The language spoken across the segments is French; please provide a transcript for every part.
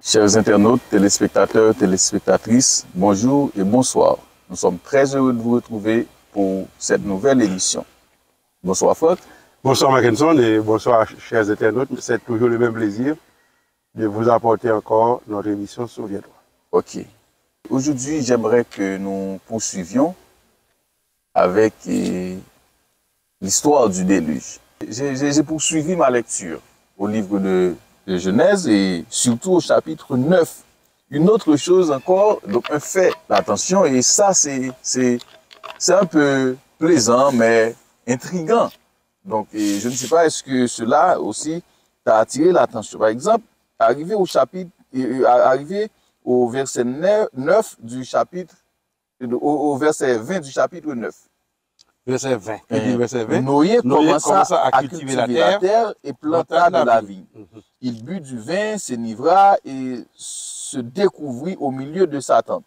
Chers internautes, téléspectateurs, téléspectatrices, bonjour et bonsoir. Nous sommes très heureux de vous retrouver pour cette nouvelle émission. Bonsoir Franck. Bonsoir Mackinson et bonsoir chers internautes. C'est toujours le même plaisir de vous apporter encore notre émission Souviens-toi. Ok. Aujourd'hui, j'aimerais que nous poursuivions avec l'histoire du déluge. J'ai poursuivi ma lecture au livre de Genèse et surtout au chapitre 9. Une autre chose encore, donc un fait d'attention, et ça c'est un peu plaisant mais intriguant. Donc je ne sais pas, est-ce que cela aussi t'a attiré l'attention. Par exemple, arrivé au verset 9 du chapitre, au verset 20 du chapitre 9. Verset 20. Verset 20. Noé commença à cultiver la terre et planta de la vigne. Il but du vin, s'enivra et se découvrit au milieu de sa tente.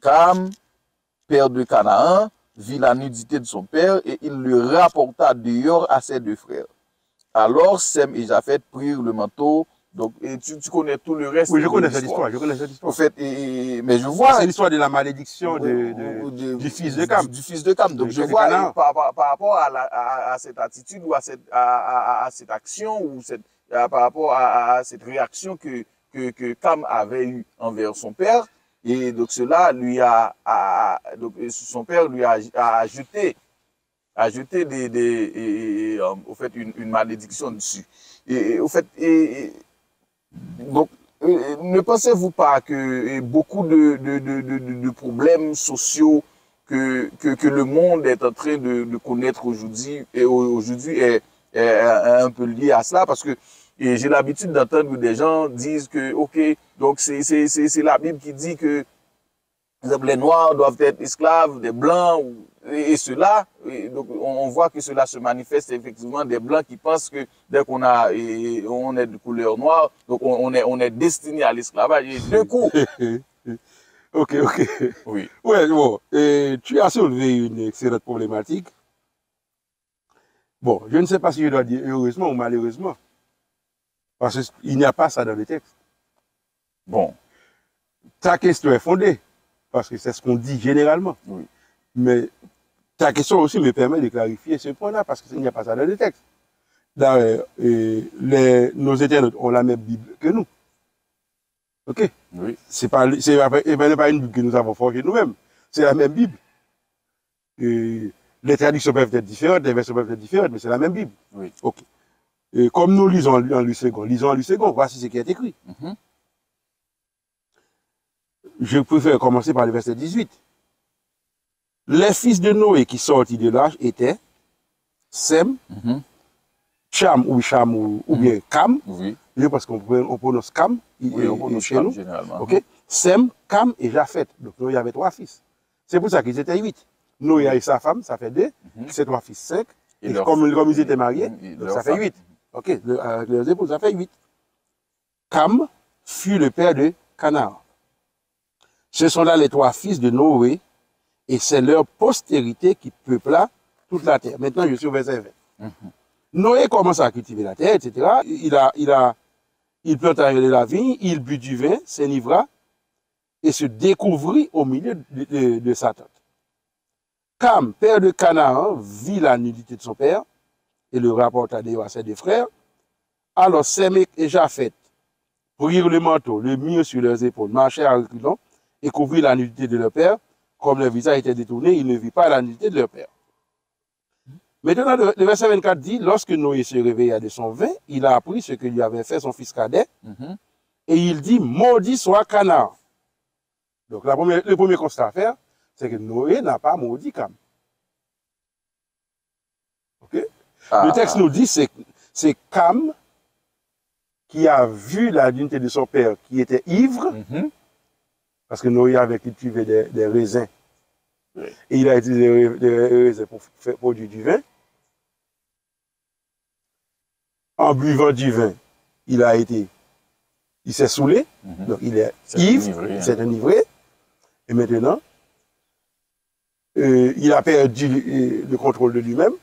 Cam, père de Canaan, vit la nudité de son père et il le rapporta dehors à ses deux frères. Alors Sem et Japheth prirent le manteau. Donc, et tu connais tout le reste. Oui, je connais cette histoire. En fait, mais je vois. C'est l'histoire de la malédiction du fils de Cam. Du fils de Cam. Donc, je vois par rapport à cette attitude ou à cette action ou par rapport à cette réaction que Cam avait eue envers son père. Et donc, cela lui donc, son père lui a jeté au fait, une malédiction dessus. Et au fait, donc, ne pensez-vous pas que beaucoup de problèmes sociaux que le monde est en train de connaître aujourd'hui est un peu lié à cela? Parce que j'ai l'habitude d'entendre des gens disent que, ok, donc c'est la Bible qui dit que les Noirs doivent être esclaves des Blancs et cela. Et donc on voit que cela se manifeste effectivement des Blancs qui pensent que dès qu'on on est de couleur noire, donc on est destiné à l'esclavage. Et deux coups. Ok. Oui. Ouais, bon. Tu as soulevé une excellente problématique. Bon, je ne sais pas si je dois dire heureusement ou malheureusement. Parce qu'il n'y a pas ça dans le texte. Bon. Ta question est fondée. Parce que c'est ce qu'on dit généralement. Oui. Mais ta question aussi me permet de clarifier ce point-là, parce qu'il n'y a pas ça dans le texte. Nos internautes ont la même Bible que nous. Ok? Oui. C'est pas une Bible que nous avons forgée nous-mêmes. C'est la même Bible. Les traductions peuvent être différentes, les versions peuvent être différentes, mais c'est la même Bible. Oui. Ok. Comme nous lisons en lisons en Luc-Second, voici ce qui est écrit. Je préfère commencer par le verset 18. Les fils de Noé qui sortirent de l'arche étaient Sem, Cham ou bien Cam. Oui. Parce qu'on prononce Cam. Oui, on prononce chez Cam nous. généralement. Okay. Sem, Cam et Japheth. Donc Noé avait 3 fils. C'est pour ça qu'ils étaient 8. Noé et sa femme, ça fait 2. Ses 3 fils, 5. Et comme ils étaient mariés, donc ça fait 8. Ok, avec leurs épouses, ça fait 8. Cam fut le père de Canaan. Ce sont là les 3 fils de Noé, et c'est leur postérité qui peupla toute la terre. Maintenant, je suis au verset 20. Noé commence à cultiver la terre, etc. Il planta de la vigne, il but du vin, s'enivra, et se découvrit au milieu de sa tente. Cam, père de Canaan, vit la nudité de son père, et le rapporta d'ailleurs à ses 2 frères. Alors Sem et Japheth prirent le manteau, le mirent sur leurs épaules, marchèrent à reculons, et couvrirent la nudité de leur père. Comme leur visage était détourné, ils ne virent pas la nudité de leur père. Maintenant, le verset 24 dit, lorsque Noé se réveilla de son vin, il a appris ce que lui avait fait son fils cadet, et il dit, maudit soit Canaan. Donc le premier constat à faire, c'est que Noé n'a pas maudit Cam. Okay? Le texte nous dit, c'est Cam qui a vu la nudité de son père qui était ivre, parce que Noé avait cultivé des raisins. Oui. Et il a utilisé des raisins pour faire produire du vin. En buvant du vin, il s'est saoulé. Donc il est ivre, il s'est enivré. Et maintenant, il a perdu le contrôle de lui-même.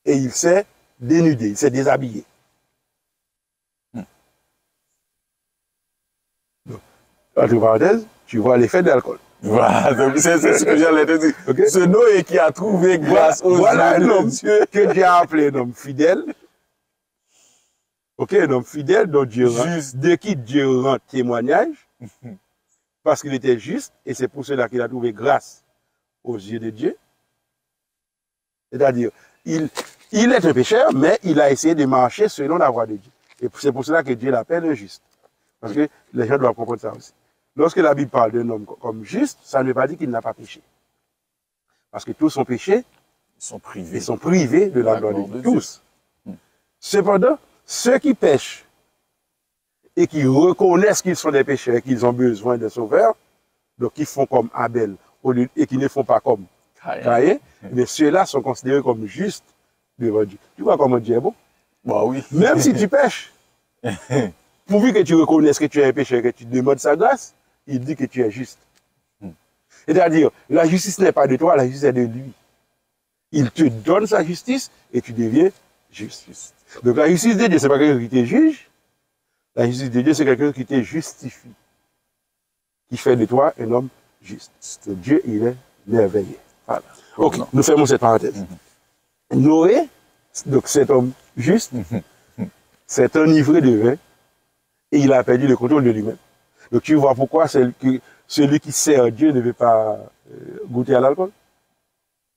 Et il s'est dénudé, il s'est déshabillé. entre parenthèses, tu vois l'effet de l'alcool. Voilà, c'est ce que j'allais te dire. Okay? Ce Noé qui a trouvé grâce aux voilà yeux un homme de Dieu. que Dieu a appelé un homme fidèle. Ok, un homme fidèle dont de qui Dieu rend témoignage, parce qu'il était juste, et c'est pour cela qu'il a trouvé grâce aux yeux de Dieu. C'est-à-dire, il est un pécheur, mais il a essayé de marcher selon la voie de Dieu. Et c'est pour cela que Dieu l'appelle un juste. Parce que les gens doivent comprendre ça aussi. Lorsque la Bible parle d'un homme comme juste, ça ne veut pas dire qu'il n'a pas péché. Parce que tous sont péchés, ils sont privés de la gloire de Dieu. Tous. Cependant, ceux qui pêchent et qui reconnaissent qu'ils sont des pécheurs et qu'ils ont besoin de sauveur, donc qui font comme Abel et qui ne font pas comme Caïn, mais ceux-là sont considérés comme justes devant Dieu. Tu vois comment Dieu est bon? Bah oui. Même si tu pêches, pourvu que tu reconnaisses que tu es un pécheur et que tu demandes sa grâce, il dit que tu es juste. C'est-à-dire, la justice n'est pas de toi, la justice est de lui. Il te donne sa justice et tu deviens juste. Donc la justice de Dieu, ce n'est pas quelqu'un qui te juge. La justice de Dieu, c'est quelqu'un qui te justifie. Qui fait de toi un homme juste. Dieu, il est merveilleux. Voilà. Ok, nous fermons cette parenthèse. Noé, donc cet homme juste, s'est enivré de vin et il a perdu le contrôle de lui-même. Donc tu vois pourquoi celui qui sert Dieu ne veut pas goûter à l'alcool?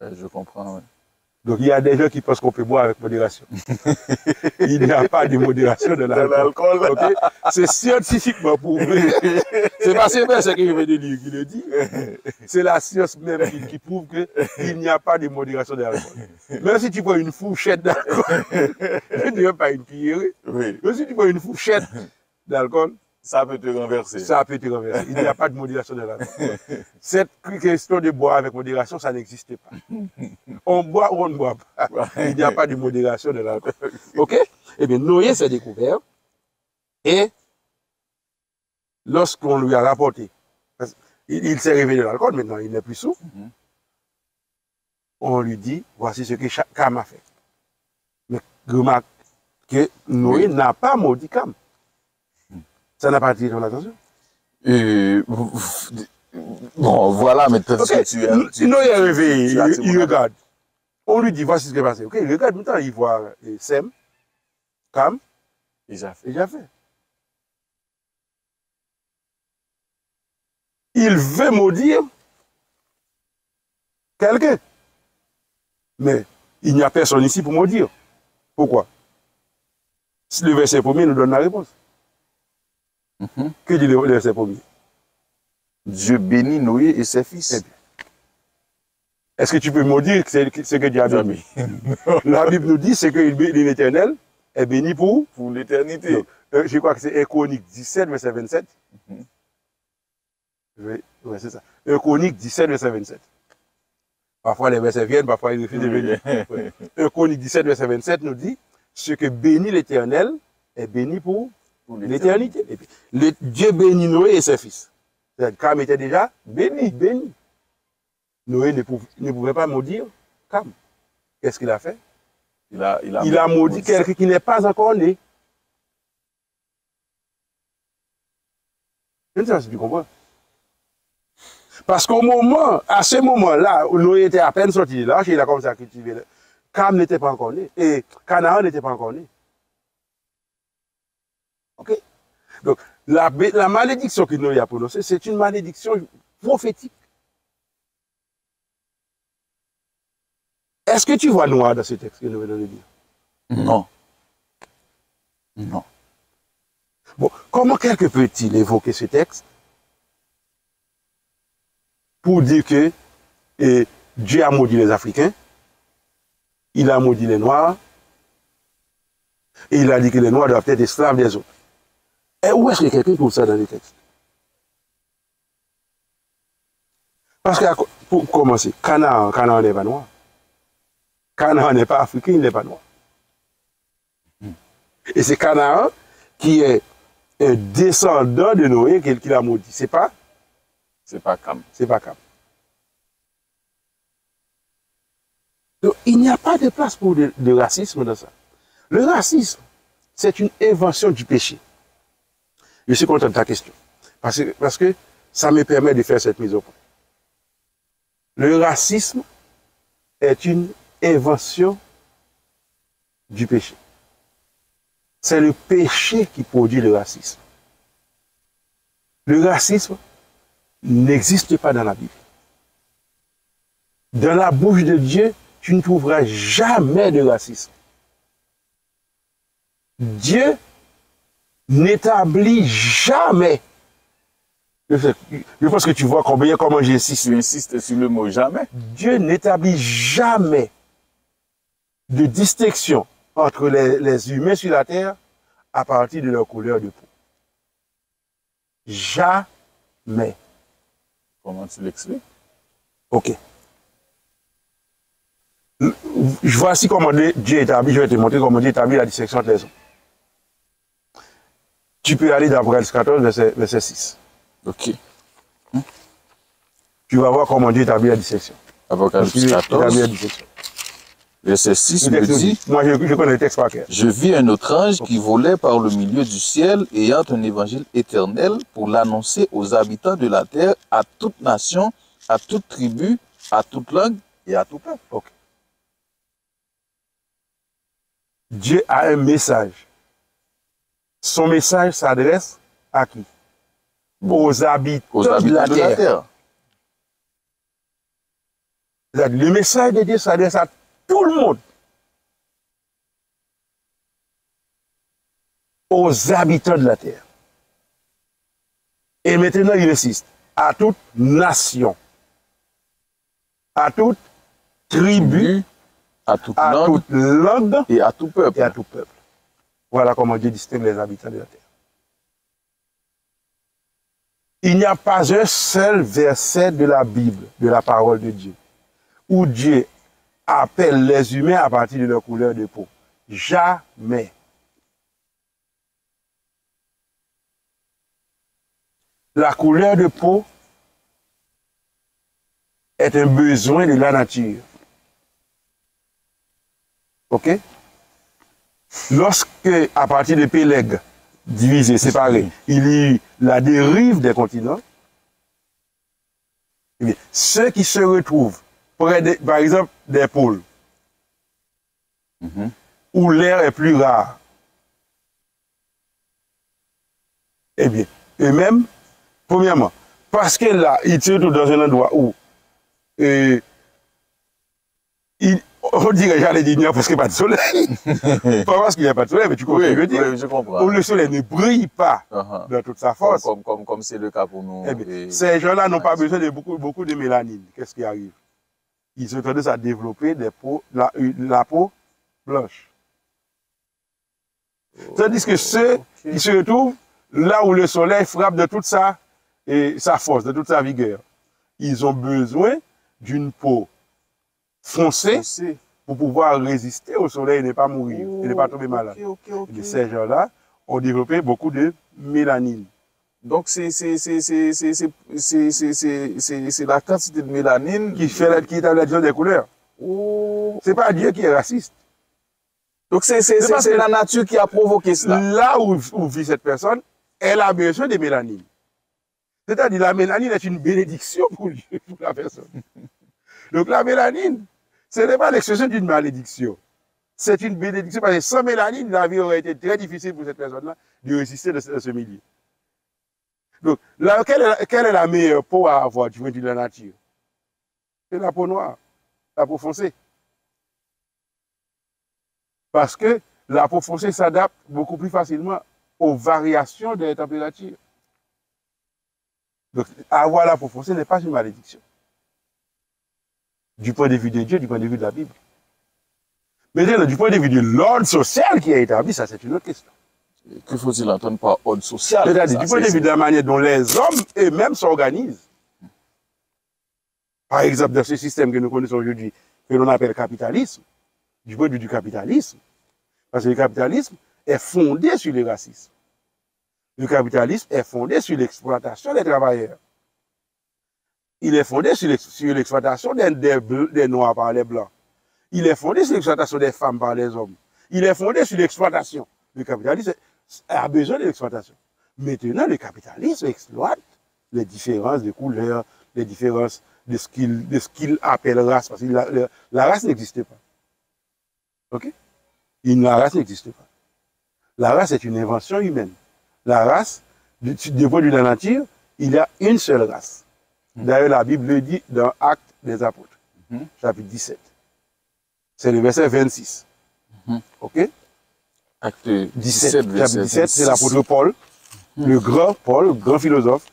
Je comprends, oui. Donc il y a des gens qui pensent qu'on peut boire avec modération. Il n'y a pas de modération de l'alcool. Okay? C'est scientifiquement prouvé. C'est pas seulement ce que je vais te dire qui le dit. C'est la science même qui prouve qu'il n'y a pas de modération de l'alcool. Même si tu prends une fourchette d'alcool, je ne dirais pas une cuillerée. Oui. Même si tu prends une fourchette d'alcool, ça peut te renverser. Ça peut te renverser. Il n'y a pas de modération de l'alcool. Cette question de boire avec modération, ça n'existe pas. On boit ou on ne boit pas. Il n'y a pas de modération de l'alcool. OK? Eh bien, Noé s'est découvert. Et lorsqu'on lui a rapporté, il s'est réveillé de l'alcool, maintenant il n'est plus sous. On lui dit, voici ce que Cam a fait. Mais remarque que Noé n'a pas maudit Cam. Ça n'a pas attiré ton attention? Bon, voilà, mais peut-être que tu Noé est réveillé, il regarde. On lui dit, voici ce qui est passé. Ok, il regarde, maintenant il voit Sem, Cam, et Japheth. Il veut maudire quelqu'un. Mais il n'y a personne ici pour maudire. Pourquoi? Le verset premier nous donne la réponse. Que dit le verset premier? Dieu bénit Noé et ses fils. Est-ce que tu peux maudire ce que Dieu a béni? La Bible nous dit que l'Éternel est béni pour l'éternité. Je crois que c'est 1 Chronique 17, verset 27. Oui, c'est ça. 1 Chronique 17, verset 27. Parfois les versets viennent, parfois ils refusent de venir. 1 Chronique 17, verset 27 nous dit ce que bénit l'Éternel est béni pour l'éternité. Dieu bénit Noé et ses fils. Cam était déjà béni. Noé ne pouvait pas maudire Cam. Qu'est-ce qu'il a fait? Il a maudit quelqu'un qui n'est pas encore né. Je ne sais pas si tu comprends. Parce à ce moment-là, où Noé était à peine sorti de l'arche, il a commencé à cultiver. Cam n'était pas encore né. Et Canaan n'était pas encore né. Ok? Donc, la malédiction que Noé a prononcée, c'est une malédiction prophétique. Est-ce que tu vois noir dans ce texte que nous venons de dire? Non. Non. Bon, comment quelque peut-il évoquer ce texte pour dire que Dieu a maudit les Africains, il a maudit les Noirs, et il a dit que les Noirs doivent être esclaves des autres? Et où est-ce que quelqu'un trouve ça dans les textes? Parce que, pour commencer, Canaan n'est pas noir. Canaan n'est pas africain, il n'est pas noir. Et c'est Canaan qui est un descendant de Noé qu'il a maudit. C'est pas Cam. C'est pas Cam. Donc, il n'y a pas de place pour le racisme dans ça. Le racisme, c'est une invention du péché. Je suis content de ta question. Parce que ça me permet de faire cette mise au point. Le racisme est une invention du péché. C'est le péché qui produit le racisme. Le racisme n'existe pas dans la Bible. Dans la bouche de Dieu, tu ne trouveras jamais de racisme. Dieu n'établit jamais. Je pense que tu vois comment j'insiste. Tu insistes sur le mot jamais. Dieu n'établit jamais de distinction entre les humains sur la terre à partir de leur couleur de peau. Jamais. Comment tu l'expliques? Ok. Voici comment Dieu établit, je vais te montrer comment Dieu établit la distinction entre les hommes. Tu peux aller dans Apocalypse 14, verset 6. Ok. Tu vas voir comment Dieu établit la distinction. Apocalypse 14, verset 6 me dit, moi je connais le texte par cœur. Je vis un autre ange qui volait par le milieu du ciel, ayant un évangile éternel pour l'annoncer aux habitants de la terre, à toute nation, à toute tribu, à toute langue et à tout peuple. Okay. Dieu a un message. Son message s'adresse à qui? Aux habitants de la terre. Le message de Dieu s'adresse à tout le monde. Aux habitants de la terre. Et maintenant, il insiste. À toute nation. À toute tribu. À toute langue. Et à tout peuple. Et à tout peuple. Voilà comment Dieu distingue les habitants de la terre. Il n'y a pas un seul verset de la Bible, de la parole de Dieu, où Dieu appelle les humains à partir de leur couleur de peau. Jamais. La couleur de peau est un besoin de la nature. Ok? Lorsque, à partir de Péleg, divisé, séparé, il y a eu la dérive des continents, eh bien, ceux qui se retrouvent près, par exemple, des pôles, où l'air est plus rare, eh bien, eux-mêmes, premièrement, parce que là, ils se retrouvent dans un endroit où on dirait, j'allais dire, il n'y a presque pas de soleil. Pas parce qu'il n'y a pas de soleil, mais tu comprends ce que je veux dire. Oui, je comprends. Où le soleil ne brille pas dans toute sa force. Comme c'est le cas pour nous. Eh bien, ces gens-là n'ont pas besoin de beaucoup de mélanine. Qu'est-ce qui arrive? Ils se tendent à développer la peau blanche. Tandis que ceux qui se retrouvent là où le soleil frappe de toute sa force, de toute sa vigueur, ils ont besoin d'une peau foncée pour pouvoir résister au soleil et ne pas mourir, et ne pas tomber malade. Et ces gens-là ont développé beaucoup de mélanine. Donc c'est la quantité de mélanine qui établit la différence des couleurs. C'est pas Dieu qui est raciste. Donc c'est la nature qui a provoqué cela. Là où vit cette personne, elle a besoin de mélanine. C'est-à-dire la mélanine est une bénédiction pour Dieu, pour la personne. Donc la mélanine, ce n'est pas l'expression d'une malédiction. C'est une bénédiction parce que sans mélanine, la vie aurait été très difficile pour cette personne-là de résister dans ce milieu. Donc, là, quelle est la meilleure peau à avoir du point de vue de la nature? C'est la peau noire, la peau foncée. Parce que la peau foncée s'adapte beaucoup plus facilement aux variations des températures. Donc, avoir la peau foncée n'est pas une malédiction. Du point de vue de Dieu, du point de vue de la Bible. Mais du point de vue de l'ordre social qui est établi, ça c'est une autre question. Que faut-il entendre par ordre social? C'est-à-dire du point de vue de la manière dont les hommes eux-mêmes s'organisent. Par exemple, dans ce système que nous connaissons aujourd'hui, que l'on appelle capitalisme, du point de vue du capitalisme, parce que le capitalisme est fondé sur le racisme. Le capitalisme est fondé sur l'exploitation des travailleurs. Il est fondé sur l'exploitation des Noirs par les Blancs. Il est fondé sur l'exploitation des femmes par les hommes. Il est fondé sur l'exploitation. Le capitalisme a besoin de l'exploitation. Maintenant, le capitalisme exploite les différences de couleurs, les différences de ce qu'il appelle race, parce que la race n'existait pas. OK? La race n'existe pas. La race est une invention humaine. La race, du point de vue de la nature, il y a une seule race. D'ailleurs, la Bible le dit dans Actes des Apôtres, chapitre 17. C'est le verset 26. OK? Acte 17, chapitre 17, c'est l'apôtre Paul, le grand philosophe,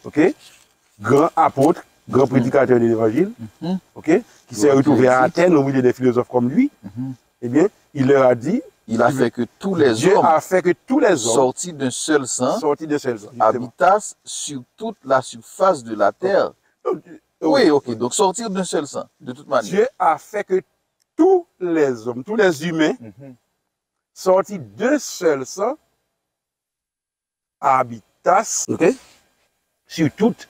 OK? Grand apôtre, grand prédicateur de l'évangile, OK? Qui s'est retrouvé à Athènes au milieu des philosophes comme lui. Eh bien, il leur a dit, il a fait que tous les Dieu hommes, a fait que tous les hommes sortis d'un seul sang, habitassent sur toute la surface de la terre. Oui, ok. Donc sortir d'un seul sang, de toute manière. Dieu a fait que tous les hommes, tous les humains, sortis d'un seul sang, habitassent sur toute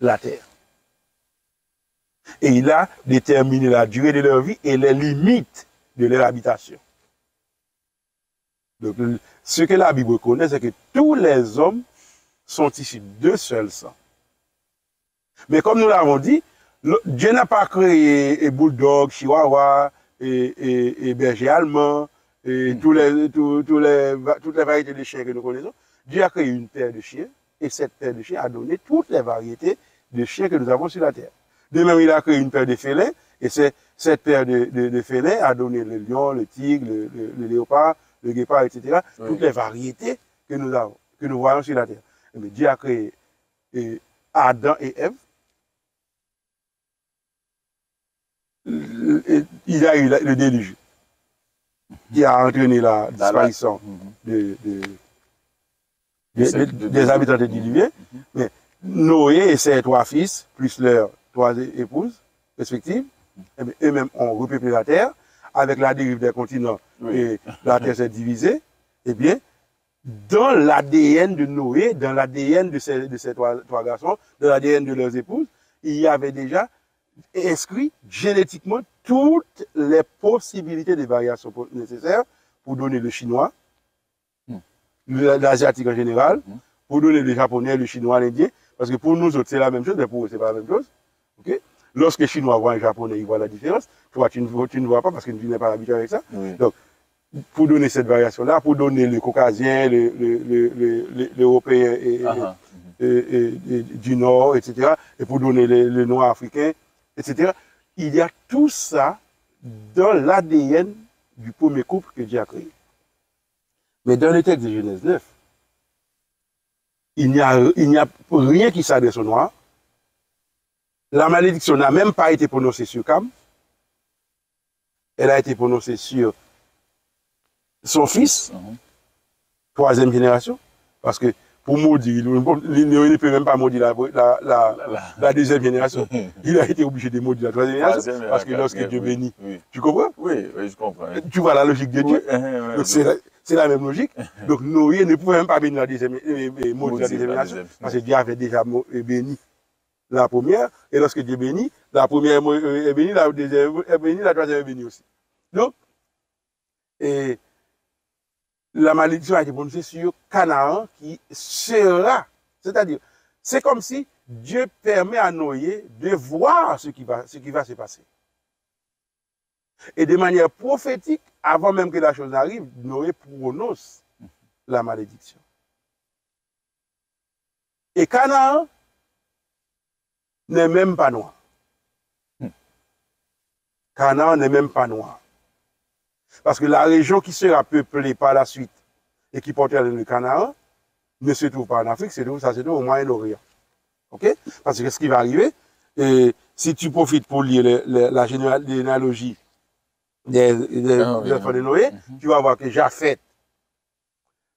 la terre. Et il a déterminé la durée de leur vie et les limites de leur habitation. Donc, ce que la Bible connaît, c'est que tous les hommes sont issus d'un seul sang. Mais comme nous l'avons dit, Dieu n'a pas créé bulldog, chihuahua, et berger allemand, et toutes les variétés de chiens que nous connaissons. Dieu a créé une paire de chiens, et cette paire de chiens a donné toutes les variétés de chiens que nous avons sur la terre. De même, il a créé une paire de félins, et cette paire de félins a donné le lion, le tigre, le léopard, le guépard, etc. Oui. Toutes les variétés que nous avons, que nous voyons sur la terre. Mais Dieu a créé Adam et Ève. Il a eu le déluge qui a entraîné la disparition des habitants de diluviens. Mais Noé et ses 3 fils, plus leurs 3 épouses respectives, eux-mêmes ont repeuplé la terre. Avec la dérive des continents, et la terre s'est divisée. Eh bien, dans l'ADN de Noé, dans l'ADN de ces trois garçons, dans l'ADN de leurs épouses, il y avait déjà inscrit génétiquement toutes les possibilités de variations nécessaires pour donner le chinois, l'asiatique en général, pour donner le japonais, le chinois, l'indien, parce que pour nous autres, c'est la même chose, mais pour eux, c'est pas la même chose. Okay? Lorsque les Chinois voient un Japonais, ils voient la différence. Toi, tu ne vois pas parce que tu n'es pas habitué avec ça. Oui. Donc, pour donner cette variation-là, pour donner le Caucasien, l'Européen du Nord, etc., et pour donner le Noir africain, etc., il y a tout ça dans l'ADN du premier couple que Dieu a créé. Mais dans le texte de Genèse 9, il n'y a rien qui s'adresse aux Noirs. La malédiction n'a même pas été prononcée sur Cam. Elle a été prononcée sur son fils, 3e génération. Parce que pour maudire, il ne peut même pas maudire la 2e génération. Il a été obligé de maudire la 3e génération. Parce que lorsque Dieu bénit, tu comprends? Oui, je comprends. Tu vois la logique de Dieu. Donc c'est la même logique. Donc Noé ne pouvait même pas bénir la 2e génération. Parce que Dieu avait déjà béni la première, et lorsque Dieu bénit, la première est bénie, la deuxième est bénie, la troisième est bénie aussi. Donc, la malédiction a été prononcée sur Canaan qui sera, c'est-à-dire, c'est comme si Dieu permet à Noé de voir ce qui va se passer. Et de manière prophétique, avant même que la chose arrive, Noé prononce la malédiction. Et Canaan n'est même pas noir. Canaan n'est même pas noir. Parce que la région qui sera peuplée par la suite et qui portera le Canaan ne se trouve pas en Afrique, ça se trouve au Moyen-Orient. OK? Parce que ce qui va arriver, si tu profites pour lire la généalogie des enfants de Noé, tu vas voir que Japheth,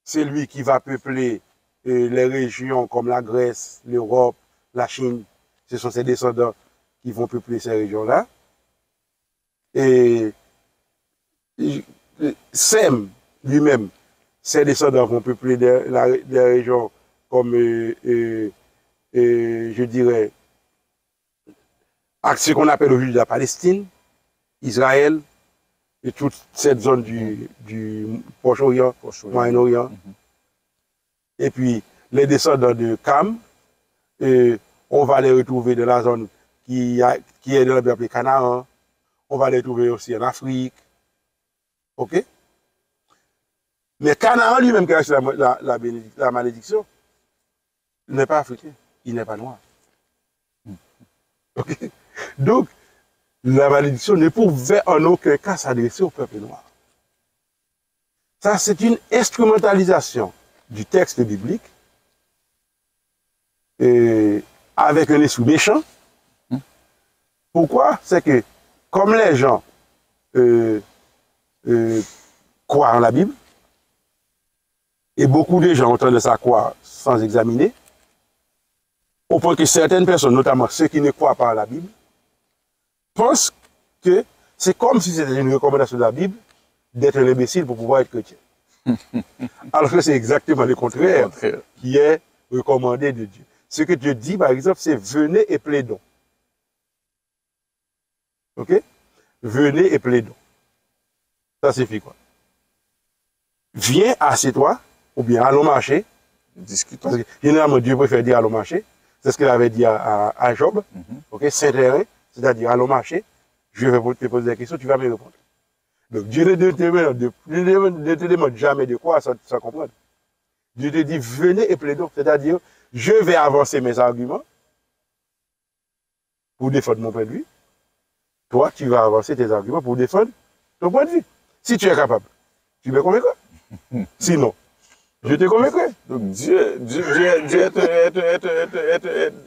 c'est lui qui va peupler les régions comme la Grèce, l'Europe, la Chine. Ce sont ses descendants qui vont peupler ces régions-là. Et Sem, lui-même, ses descendants vont peupler des régions comme, je dirais, ce qu'on appelle aujourd'hui la Palestine, Israël, et toute cette zone du Proche-Orient, Moyen-Orient. Et puis, les descendants de Cam, on va les retrouver dans la zone qui est dans le peuple Canaan. On va les trouver aussi en Afrique. OK? Mais Canaan lui-même qui a reçu la malédiction, il n'est pas africain, il n'est pas noir. OK? Donc, la malédiction ne pouvait en aucun cas s'adresser au peuple noir. Ça, c'est une instrumentalisation du texte biblique avec un esprit méchant. Pourquoi? C'est que, comme les gens croient en la Bible, et beaucoup de gens ont tendance à croire sans examiner, au point que certaines personnes, notamment ceux qui ne croient pas en la Bible, pensent que c'est comme si c'était une recommandation de la Bible d'être un imbécile pour pouvoir être chrétien. Alors que c'est exactement le contraire qui est recommandé de Dieu. Ce que Dieu dit, par exemple, c'est venez et plaidons. OK? Venez et plaidons. Ça signifie quoi? Viens, assieds-toi, ou bien allons marcher. Discutons. Parce que, généralement, Dieu préfère dire allons marcher. C'est ce qu'il avait dit à Job. OK? Saint-Terrain, c'est-à-dire allons marcher. Je vais te poser des questions, tu vas me répondre. Donc, Dieu ne te demande jamais de quoi sans comprendre. Dieu te dit, venez et plaidons. C'est-à-dire, je vais avancer mes arguments pour défendre mon point de vue. Toi, tu vas avancer tes arguments pour défendre ton point de vue. Si tu es capable, tu me convaincras. Sinon, je te convaincrai. Donc, Dieu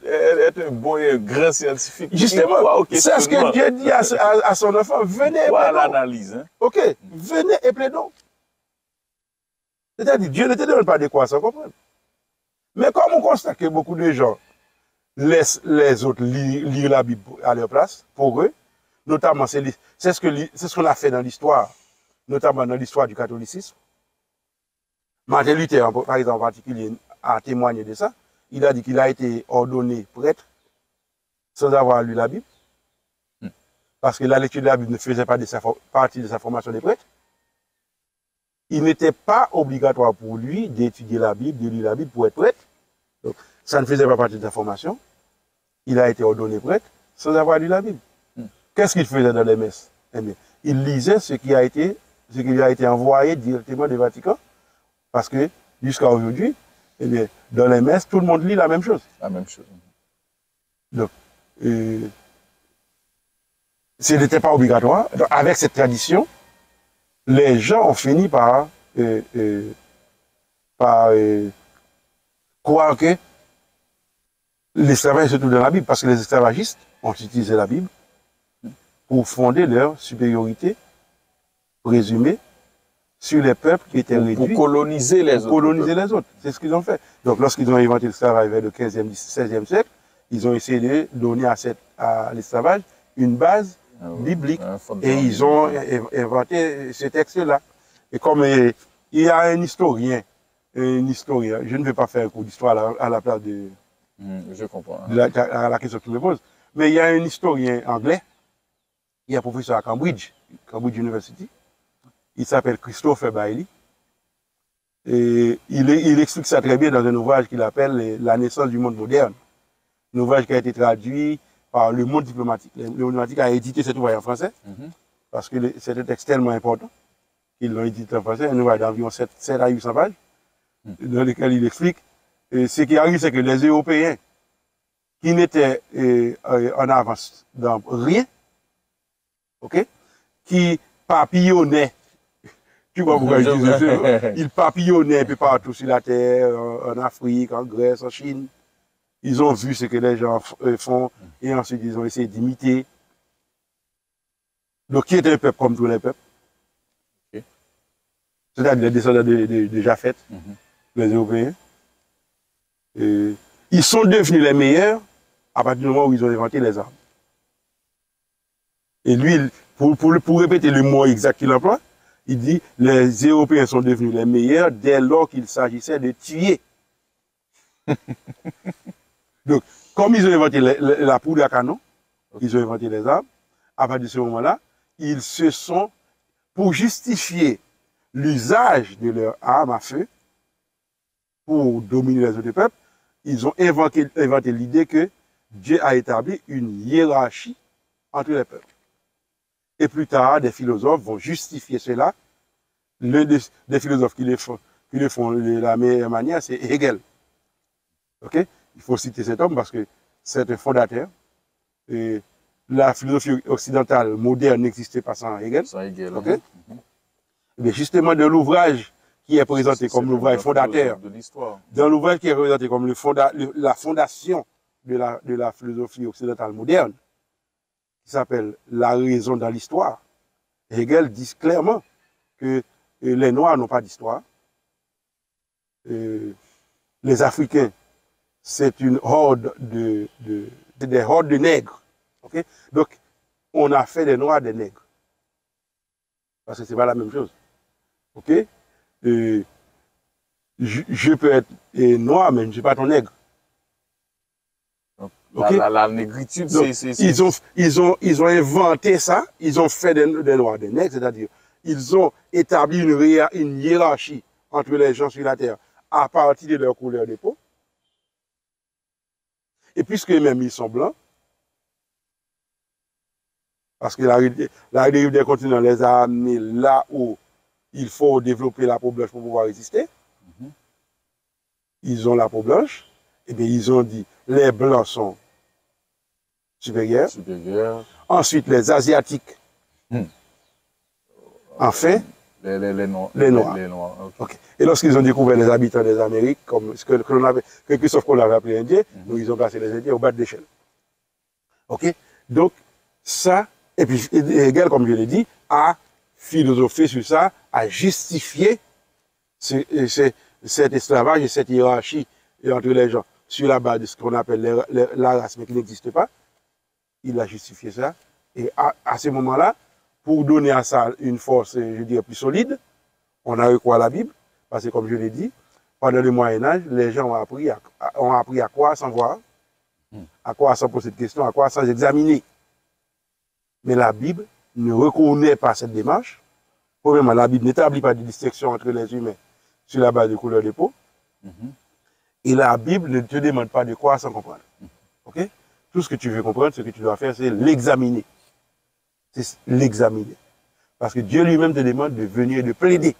est un bon et un grand scientifique. Justement, c'est ce que Dieu dit à son enfant. Venez et plaidons. L'analyse. Hein? OK, venez et plaidons. C'est-à-dire, Dieu ne te demande pas de quoi sans comprendre. Mais comme on constate que beaucoup de gens laissent les autres lire la Bible à leur place, pour eux, notamment, c'est ce qu'on a fait dans l'histoire, notamment dans l'histoire du catholicisme. Martin Luther, par exemple, en particulier, a témoigné de ça. Il a dit qu'il a été ordonné prêtre sans avoir lu la Bible. Parce que la lecture de la Bible ne faisait pas partie de sa formation de prêtre. Il n'était pas obligatoire pour lui d'étudier la Bible, de lire la Bible pour être prêtre. Donc, ça ne faisait pas partie de sa formation. Il a été ordonné prêtre sans avoir lu la Bible. Qu'est-ce qu'il faisait dans les messes? Eh bien, il lisait ce qui lui a été envoyé directement du Vatican. Parce que, jusqu'à aujourd'hui, eh bien, dans les messes, tout le monde lit la même chose. La même chose. Donc, ce n'était pas obligatoire. Donc, avec cette tradition, les gens ont fini par croire que l'esclavage se trouve dans la Bible, parce que les esclavagistes ont utilisé la Bible pour fonder leur supériorité présumée sur les peuples qui étaient réduits. Pour coloniser les autres. Coloniser les autres. C'est ce qu'ils ont fait. Donc, lorsqu'ils ont inventé l'esclavage vers le 15e, 16e siècle, ils ont essayé de donner à l'esclavage une base biblique. Et ils ont inventé ce texte-là. Et comme il y a un historien, je ne vais pas faire un cours d'histoire à la place de, je comprends. à la question que tu me poses, mais il y a un historien anglais, qui est professeur à Cambridge University. Il s'appelle Christopher Bailey. Et il explique ça très bien dans un ouvrage qu'il appelle La naissance du monde moderne. Un ouvrage qui a été traduit par Le Monde diplomatique. Le Monde diplomatique a édité cet ouvrage en français, parce que c'est un texte tellement important qu'ils l'ont édité en français, un ouvrage d'environ 7 à 800 pages, dans lequel il explique ce qui arrive, c'est que les Européens, qui n'étaient en avance dans rien, ok, qui papillonnaient. Tu vois pourquoi je dis ça? Ils papillonnaient un peu partout sur la terre, en Afrique, en Grèce, en Chine. Ils ont vu ce que les gens font et ensuite ils ont essayé d'imiter. Donc, qui est un peuple comme tous les peuples? Okay. C'est-à-dire les descendants de Japheth, les Européens. Ils sont devenus les meilleurs à partir du moment où ils ont inventé les armes. Et lui, pour répéter le mot exact qu'il emploie, il dit, les Européens sont devenus les meilleurs dès lors qu'il s'agissait de tuer. Donc, comme ils ont inventé la poudre à canon, ils ont inventé les armes, à partir de ce moment-là, ils se sont, pour justifier l'usage de leurs armes à feu, pour dominer les autres peuples, ils ont inventé l'idée que Dieu a établi une hiérarchie entre les peuples. Et plus tard, des philosophes vont justifier cela. L'un des philosophes qui le font de la meilleure manière, c'est Hegel. Okay? Il faut citer cet homme parce que c'est un fondateur. Et la philosophie occidentale moderne n'existait pas sans Hegel. Sans Hegel. Okay? Mais justement, de l'ouvrage qui est présenté comme l'ouvrage fondateur, dans l'ouvrage qui est présenté comme la fondation de la philosophie occidentale moderne, qui s'appelle La raison dans l'histoire, Hegel dit clairement que les Noirs n'ont pas d'histoire. Les Africains, c'est une horde des hordes de nègres. Okay? Donc, on a fait des Noirs des nègres. Parce que ce n'est pas la même chose. Ok? Je peux être noir, mais je ne suis pas ton nègre. Okay? La négritude, c'est... Ils ont inventé ça, ils ont fait des noirs des nègres, c'est-à-dire, ils ont établi une hiérarchie entre les gens sur la terre à partir de leur couleur de peau. Et puisque même ils sont blancs, parce que la dérive des continents les a amenés là où il faut développer la peau blanche pour pouvoir résister. Ils ont la peau blanche, et bien ils ont dit, les blancs sont supérieurs. Ensuite, les asiatiques. Enfin, les noirs. Okay. Et lorsqu'ils ont découvert les habitants des Amériques, comme ce que Christophe Colomb avait appelé Indien, donc ils ont placé les Indiens au bas de l'échelle. Ok? Donc, ça, et puis Hegel, comme je l'ai dit, a philosophé sur ça, a justifié cet esclavage et cette hiérarchie entre les gens sur la base de ce qu'on appelle la race, mais qui n'existe pas. Il a justifié ça. Et à ce moment-là, pour donner à ça une force, je dirais, plus solide, on a recours à la Bible, parce que comme je l'ai dit, pendant le Moyen-Âge, les gens ont appris à croire sans voir, à croire sans poser de questions, à croire sans examiner. Mais la Bible ne reconnaît pas cette démarche. Premièrement, la Bible n'établit pas de distinction entre les humains sur la base de couleur de peau. Et la Bible ne te demande pas de croire sans comprendre. Okay? Tout ce que tu veux comprendre, ce que tu dois faire, c'est l'examiner. C'est l'examiner. Parce que Dieu lui-même te demande de venir et de plaider.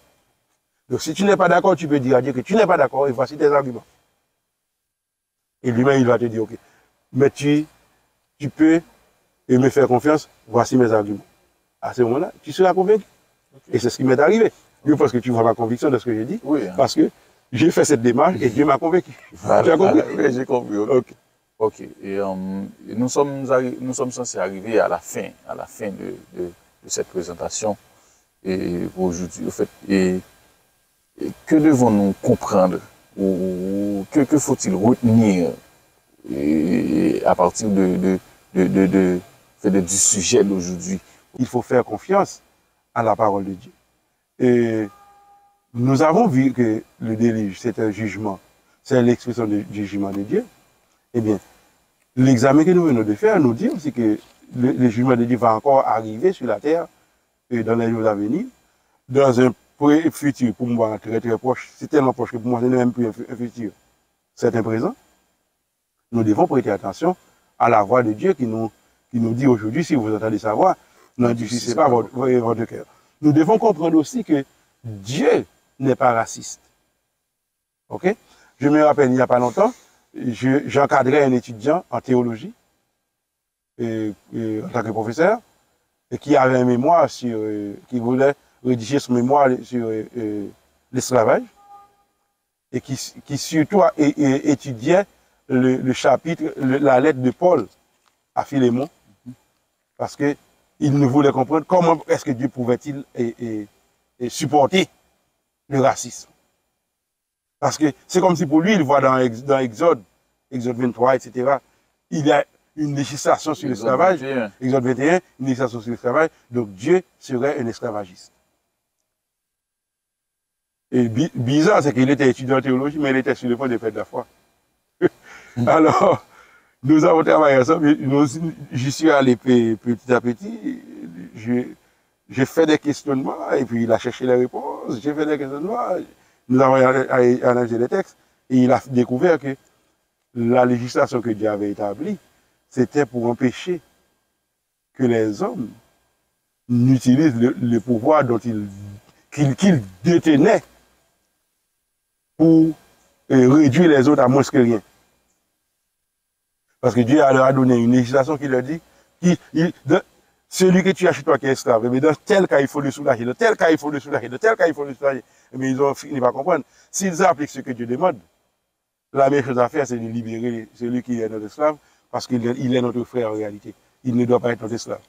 Donc si tu n'es pas d'accord, tu peux dire à Dieu que tu n'es pas d'accord et voici tes arguments. Et lui-même, il va te dire, ok, mais tu peux me faire confiance, voici mes arguments. À ce moment-là, tu seras convaincu. Okay. Et c'est ce qui m'est arrivé. Je pense que tu vois ma conviction de ce que j'ai dit. Oui. Parce que j'ai fait cette démarche et Dieu m'a convaincu. Voilà. Tu as compris? Oui, j'ai compris. Okay. Ok. Et nous sommes censés arriver à la fin de cette présentation. Et aujourd'hui, au fait, et que devons-nous comprendre ou que faut-il retenir à partir du sujet d'aujourd'hui? Il faut faire confiance à la parole de Dieu. Et nous avons vu que le déluge, c'est un jugement, c'est l'expression du jugement de Dieu. Eh bien, l'examen que nous venons de faire nous dit aussi que le jugement de Dieu va encore arriver sur la terre dans les jours à venir, dans un futur, pour moi, très très proche. C'est tellement proche que pour moi, ce n'est même plus un futur. C'est un présent. Nous devons prêter attention à la voix de Dieu qui nous dit aujourd'hui, si vous entendez sa voix, n'endurcissez pas votre cœur. Nous devons comprendre aussi que Dieu n'est pas raciste. Ok? Je me rappelle, il n'y a pas longtemps, j'encadrais un étudiant en théologie, en tant que professeur, et qui avait un mémoire qui voulait rédiger son mémoire sur l'esclavage, et qui surtout étudiait le chapitre, la lettre de Paul à Philémon, parce qu'il ne voulait comprendre comment est-ce que Dieu pouvait-il supporter le racisme. Parce que c'est comme si pour lui, il voit dans Exode 23, etc., il y a une législation sur l'esclavage, Exode 21, une législation sur l'esclavage, donc Dieu serait un esclavagiste. Et bizarre, c'est qu'il était étudiant en théologie, mais il était sur le point de perdre la foi. Alors, nous avons travaillé ensemble, j'y suis allé petit à petit, j'ai fait des questionnements, et puis il a cherché les réponses, j'ai fait des questionnements, nous avons analysé les textes, Et il a découvert que la législation que Dieu avait établie, c'était pour empêcher que les hommes n'utilisent le pouvoir qu'ils détenaient pour réduire les autres à moins que rien. Parce que Dieu leur a donné une législation qui leur dit celui que tu as chez toi qui est esclave, mais dans tel cas il faut le soulager, dans tel cas il faut le soulager, dans tel cas il faut le soulager. Mais ils ont fini par comprendre. S'ils appliquent ce que Dieu demande, la meilleure chose à faire, c'est de libérer celui qui est notre esclave, parce qu'il est notre frère en réalité. Il ne doit pas être notre esclave.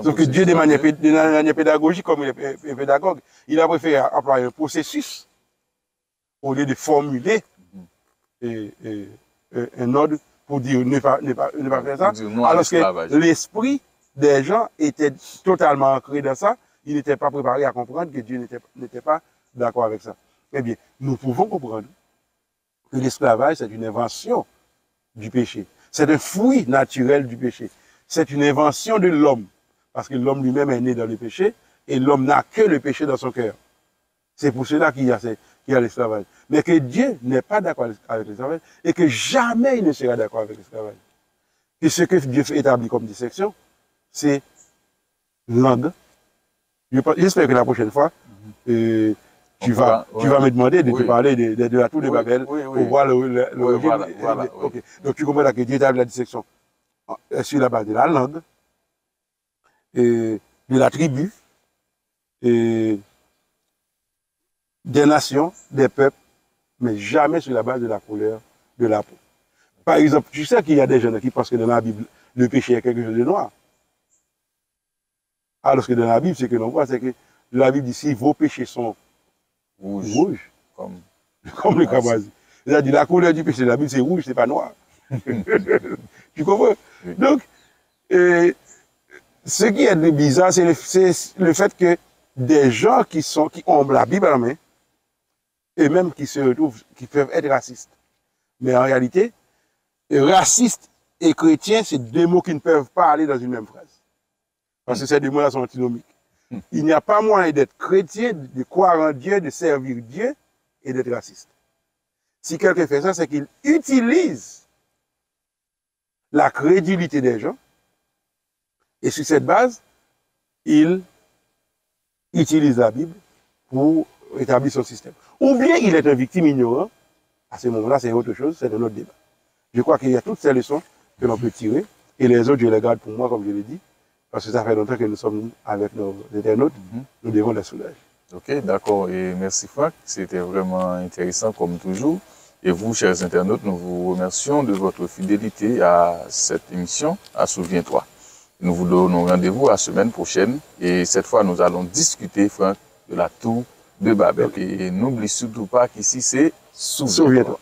Donc Dieu, de manière pédagogique, comme il est pédagogue, il a préféré employer un processus au lieu de formuler un ordre pour dire ne pas faire ça. Alors que l'esprit des gens était totalement ancré dans ça. Ils n'étaient pas préparés à comprendre que Dieu n'était pas d'accord avec ça. Eh bien, nous pouvons comprendre que l'esclavage, c'est une invention du péché. C'est un fruit naturel du péché. C'est une invention de l'homme. Parce que l'homme lui-même est né dans le péché et l'homme n'a que le péché dans son cœur. C'est pour cela qu'il y a l'esclavage. Mais que Dieu n'est pas d'accord avec l'esclavage et que jamais il ne sera d'accord avec l'esclavage. Et ce que Dieu établit comme dissection, c'est langue. J'espère que la prochaine fois, tu vas me demander de te parler de la tour de Babel pour voir l'origine. Okay. Donc tu comprends là que Dieu établit la dissection sur la base de la langue, de la tribu, des nations, des peuples, mais jamais sur la base de la couleur de la peau. Par exemple, tu sais qu'il y a des gens qui pensent que dans la Bible, le péché est quelque chose de noir. Alors que dans la Bible, ce que l'on voit, c'est que la Bible dit si vos péchés sont rouges comme le cramoisi. C'est-à-dire la couleur du péché de la Bible, c'est rouge, c'est pas noir. Tu comprends? Donc, ce qui est bizarre, c'est le fait que des gens qui ont la Bible en main, et même qui se retrouvent, qui peuvent être racistes. Mais en réalité, raciste et chrétien, c'est deux mots qui ne peuvent pas aller dans une même phrase. Parce que ces deux mots-là sont antinomiques. Il n'y a pas moyen d'être chrétien, de croire en Dieu, de servir Dieu et d'être raciste. Si quelqu'un fait ça, c'est qu'il utilise la crédulité des gens et sur cette base, il utilise la Bible pour établir son système. Ou bien il est un victime ignorant, à ce moment-là, c'est autre chose, c'est un autre débat. Je crois qu'il y a toutes ces leçons que l'on peut tirer et les autres, je les garde pour moi, comme je l'ai dit. Parce que ça fait longtemps que nous sommes avec nos internautes, nous devons les soulager. Ok, d'accord. Et merci Franck, c'était vraiment intéressant comme toujours. Et vous, chers internautes, nous vous remercions de votre fidélité à cette émission, à Souviens-toi. Nous vous donnons rendez-vous la semaine prochaine. Et cette fois, nous allons discuter, Franck, de la tour de Babel. Et n'oublie surtout pas qu'ici, c'est Souviens-toi.